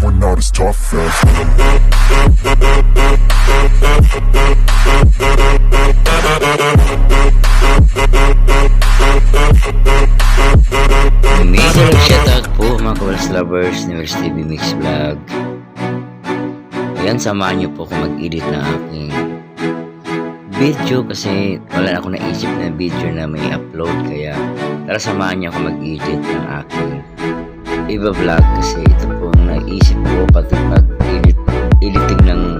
we're not as tough as. Major shoutout po mga Kawalas Lovers ni Wers TV Mix Vlog. Ayan, samahan niyo po kung mag-edit ng aking video kasi wala na akong naisip na video na may upload, kaya tara samahan niyo ako mag-edit ng aking iba vlog kasi ito po ang naisip ko, pati editing ng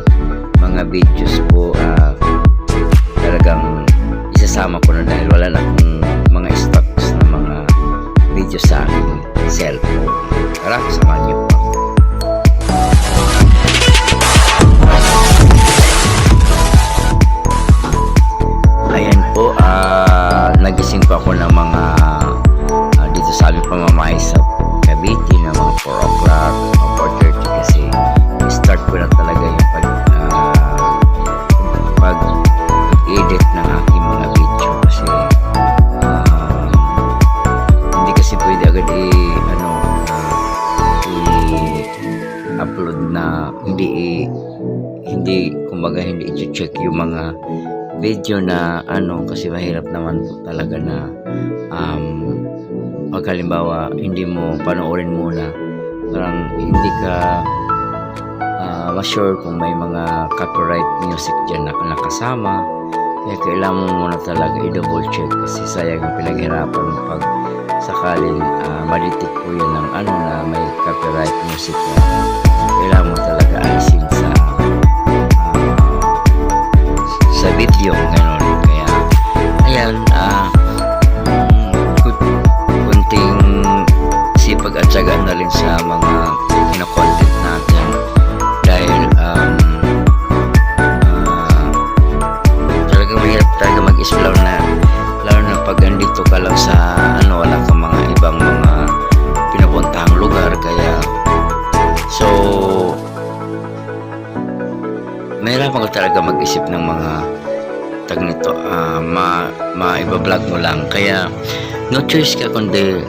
mga videos po talagang isasama ko na dahil wala na akong mga stocks na mga video sa aking cellphone. Tara, samahan niyo po. Ayan po, nagising po ako ng mga dito sa aming pamamahay sa Cavite na mga 4 o'clock o 4:30 kasi start ko na talaga yung pag-edit ng aking mga video kasi hindi kasi pwede agad i-upload na hindi kumbaga hindi i-check yung mga video na kasi mahirap naman po talaga na pag halimbawa hindi mo panoorin muna, parang hindi ka ma-sure kung may mga copyright music dyan na nakasama, kaya kailangan mo muna talaga i-double check kasi sayang yung pinaghirapan mo pag sakaling ma-detect po yun ng na may copyright music na kailangan mo talaga alisin sa video, gano'n. Kaya ayan, kunting sipag at tiyagaan na rin sa mga kina-content natin dahil talagang mahirap talaga mag-isplaw na lalo na pag andito ka lang sa wala kang mga ibang mga pinupuntahang lugar, kaya so mahirapan ko talaga mag-isip ng mga tag nito, iba-vlog mo lang, kaya no choice ka kundi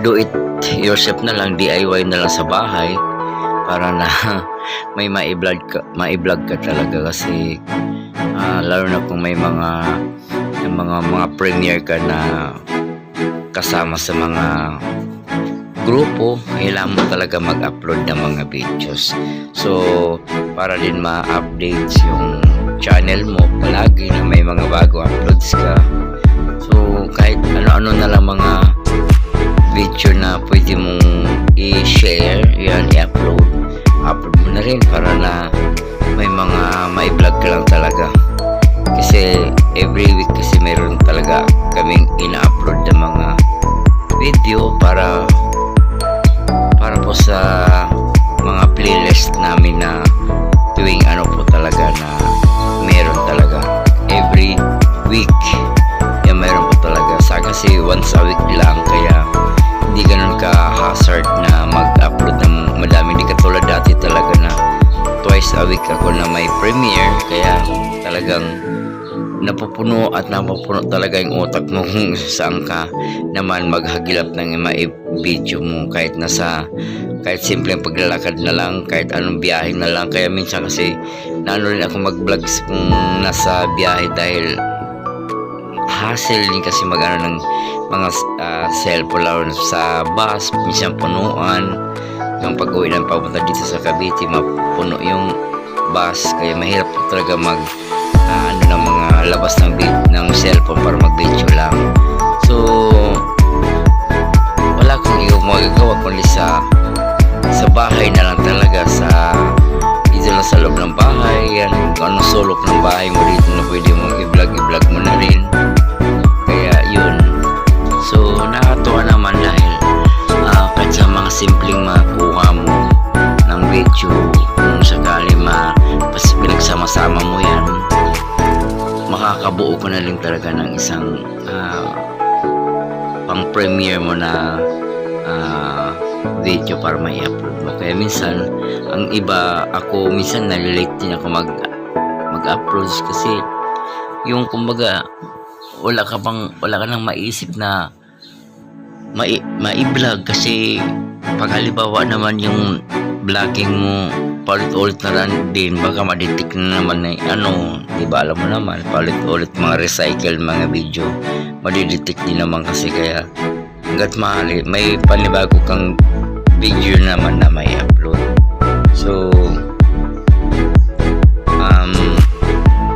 do it yourself na lang, DIY na lang sa bahay para na may ma-vlog ka talaga kasi lalo na kung may mga premiere ka na kasama sa mga grupo, kailangan mo talaga mag-upload ng mga videos. So para din ma-update yung channel mo palagi na may mga bago uploads ka. So kahit ano-ano na lang mga video na pwede mong i-share, yan, i-upload mo na rin para na may mga ma-vlog ka lang talaga. Kasi every week kasi meron talaga kaming ina-upload na mga video para po sa mga playlist namin na tuwing po talaga na meron talaga every week yan, meron po talaga sa kasi once a week lang, kaya hindi ganun ka hazard na mag-upload ng madami, hindi katulad dati talaga na twice a week ako na may premiere, kaya talagang napupuno talaga yung utak mo kung saan ka naman maghagilap ng video mo, kahit simpleng paglalakad na lang, kahit anong biyahe na lang. Kaya minsan kasi rin ako mag-vlogs kung nasa biyahe dahil hassle din kasi ng mga cellphone lalo sa bus, minsan punuan yung pag-uwi ng papunta dito sa Cavite, mapuno yung bus, kaya mahirap talaga ng mga labas ng cellphone para mag-video lang. So wala kang magagawa kundi sa bahay na lang talaga, dito lang sa loob ng bahay, yan, kung anong sulok ng bahay mo dito na pwede mong i-vlog mo na rin, kaya yun. So nakatuwa naman dahil kahit sa mga simpleng makuha mo ng video, kung sakali pinagsama-sama mo yan, makakabuo ko na rin talaga ng isang pang premiere mo na video para may upload mo. Kaya minsan ako minsan nalilate din ako mag-upload kasi yung kumbaga wala ka nang maisip na ma-vlog kasi pag halimbawa naman yung vlogging mo paulit-ulit na lang din, baka madetect na naman na di ba alam mo naman, paulit-ulit mga recycle mga video, madidetect din naman kasi. Kaya hanggat maaari may panibago kang video naman na may upload. So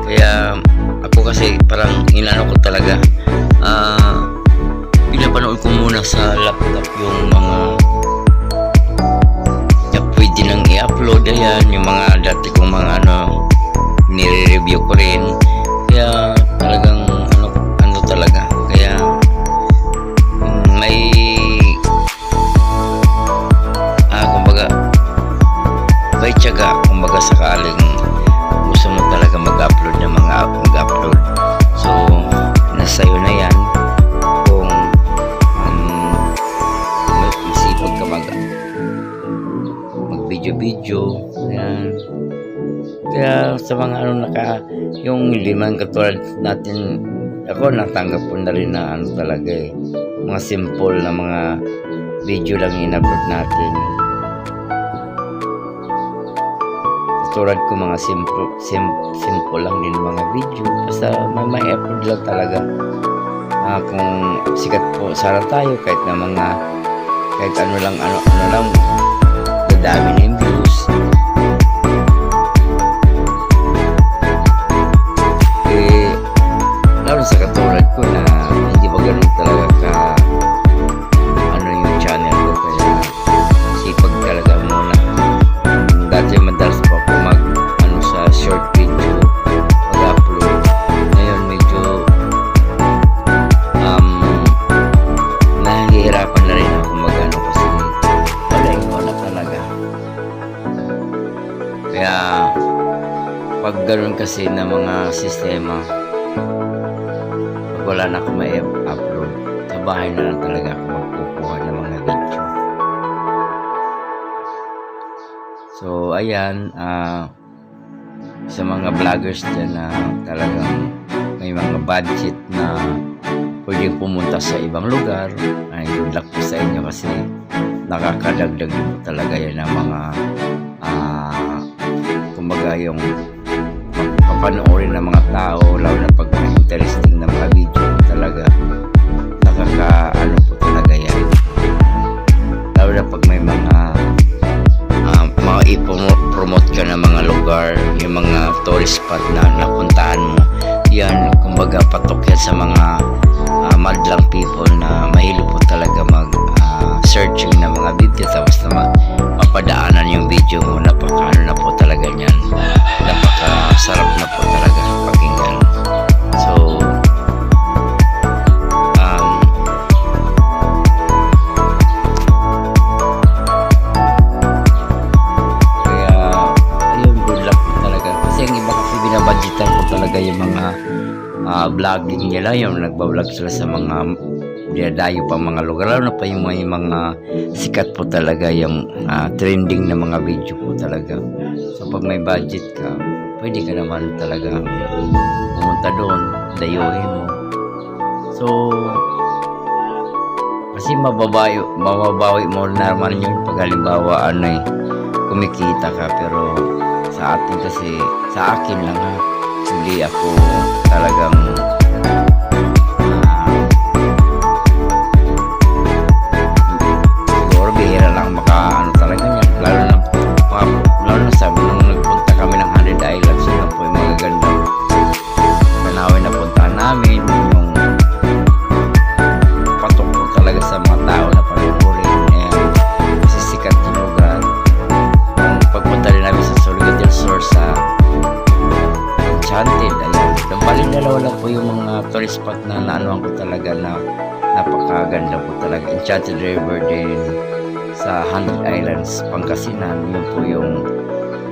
kaya ako kasi parang inano ko talaga, pinapanood ko muna sa laptop yung mga na pwede nang i-upload. Ayan, yung mga dati kong mga nire-review ko rin. Kaya talagang ano talaga, kaya may kumbaga may tiyaga, kumbaga sakaling gusto mo talaga mag-upload ng mga mag-upload. So nasa iyo na yan kung masipag ka mag-video. Ayan. Kaya sa mga yung hindi man katulad natin, ako natanggap ko na rin na talaga mga simple na mga video lang in-upload natin. Katulad ko mga simple lang din mga video, basta may upload lang talaga. Kung sikat po sana tayo, kahit ano lang dadami na yung views. Lalo sa katulad ko na hindi ba ganun talaga yung channel ko, kaya sipag talaga muna. Dati madalas pa ako sa short video mag-upload. Ngayon medyo nahihirapan na rin ako kasi wala talaga. Kaya pag ganun kasi na mga sistema, pag wala na ako ma-upload, sa bahay na lang talaga ako magkukuha ng mga video. So ayan, sa mga vloggers dyan na talagang may mga budget na pwedeng pumunta sa ibang lugar, ay good luck po sa inyo kasi nakakadagdag po talaga yan ng mga kumbaga yung papanoorin ng mga tao, lalo na pag may interesting na mga video po talaga, po talaga yan. Lalo na pag may mga i-promote ka ng mga lugar, yung mga tourist spot na napuntahan mo, yan kumbaga patok yan sa mga madlang people na mahilig po talaga searching ng mga video, tapos na mapadaanan yung video mo. Na po talaga yan, napakasarap na po talaga pakinggan. So budgetan ko talaga yung mga vlogging nila, yung nagbablog sila sa mga dinadayo pa mga lugar, lalo na pa yung may mga sikat po talaga yung trending na mga video po talaga. So pag may budget ka, pwede ka naman talaga pumunta doon, dayuhin mo. So kasi mababawi mo naman yun pag halimbawa kumikita ka. Pero sa atin kasi, sa akin lang hindi ako talagang siguro bihira lang talaga yan, lalo na sabi nung nagpunta kami ng 100 Islands, yun po yung mga gandang tanawin na puntahan namin, yung patok po talaga sa mga tao na panukurin. Kasi sikat yung lugar. Pagpunta rin namin sa Surigao del Sur sa Enchanted, ayan, dalawa lang po yung mga tourist spot na naanuhan ko talaga na napakaganda po talaga. Enchanted River din sa 100 Islands, Pangasinan, yun po yung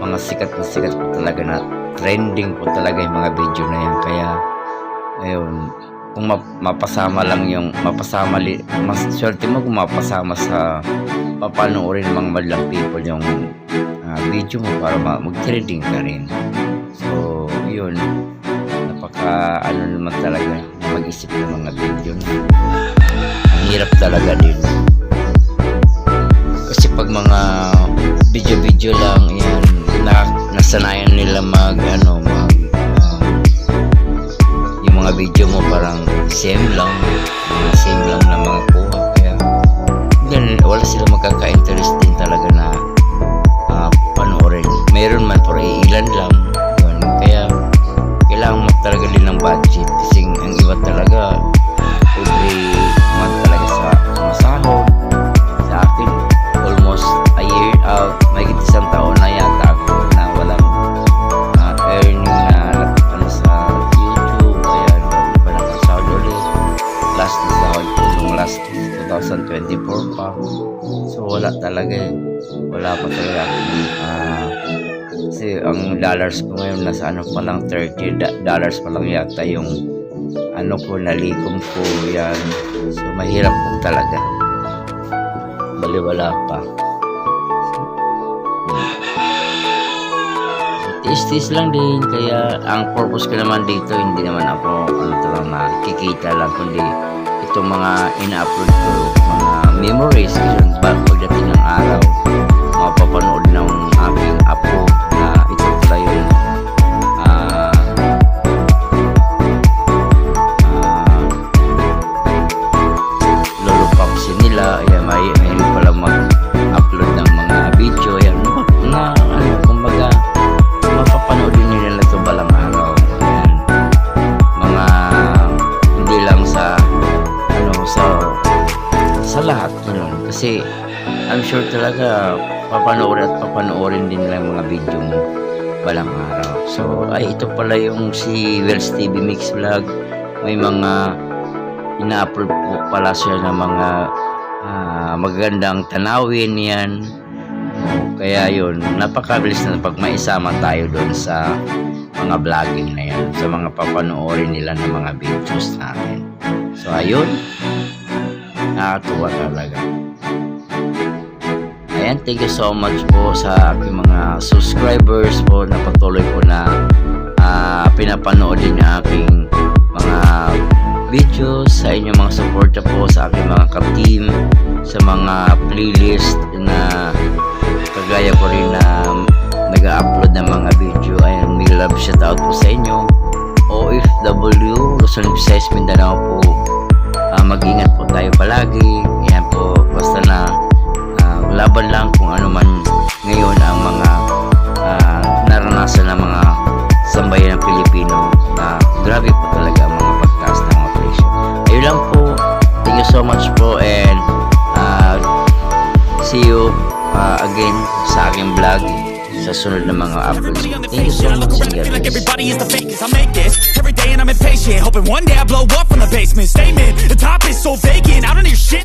mga sikat po talaga na trending po talaga yung mga video na yan. Kaya ayun, kung mapasama mas swerte mo kung mapasama sa papanoorin ng mga madlang people yung video mo para mag-trending ka rin. So yun, naman talaga mag-isip ng mga video na ang hirap talaga din. mga video lang yan, nasanayan nila yung mga video mo parang same lang na mga kuha, kaya yan, wala sila magkaka-interest din talaga na panoorin. Meron man pero ilan lang yun, kaya kailangan mo talaga din ng budget kasi ang iba talaga every month talaga sa masahod. Sa akin almost a year, may isang taon na yata ako na walang earning na sa YouTube, kaya walang sahod ulit. Last na sahod ko nung last 2024 pa, so wala talaga wala pa talaga kasi ang dollars ko ngayon nasa pa lang $30 pa lang yata yung ko nalikom ko yan, so mahirap po talaga, baliwala pa. Tis lang din, kaya ang purpose ko naman dito hindi naman ako nakikita lang, kundi itong mga ina-upload ko, mga memories yun, pagdating ng araw mapapanood ng aking apo na ito pala yung lolo papsi nila. Ayan, may pala mag-upload ng mga video, ayan, na kumbaga mapapanood din nila ito balang araw. Ayan, mga hindi lang sa lahat ganun, kasi I'm sure talaga papanoorin din nila yung mga video mo balang araw. So ito pala yung si Wells TV Mix Vlog, may mga ina-upload po pala siya ng mga magagandang tanawin yan, kaya yun, napakabilis na pag maisama tayo doon sa mga vlogging na yan, sa mga papanoorin nila ng mga videos natin. So ayun, nakatuwa talaga. Ayan, thank you so much po sa aking mga subscribers po na patuloy po na pinapanood din ang aking mga videos, sa inyong mga suporta po sa aking mga ka-team, sa mga playlist na kagaya ko rin na nag-upload ng mga video. Ayan, may love shoutout po sa inyo. OFW, Luzon, Visayas, Mindanao po. Mag-ingat po tayo palagi. Yan po, basta na laban lang kung ano man ngayon ang mga naranasan ng mga sambayan ng Pilipino, na grabe po talaga ang mga pagtaas ng mga presyo. Ayun lang po, thank you so much po, and see you again sa aking vlog sa sunod na mga uploads. Thank you so much, and God bless. Everybody is the fakest. I make this every day and I'm impatient, hoping one day I blow up from the basement. Statement, the top is so vacant, I don't hear shit.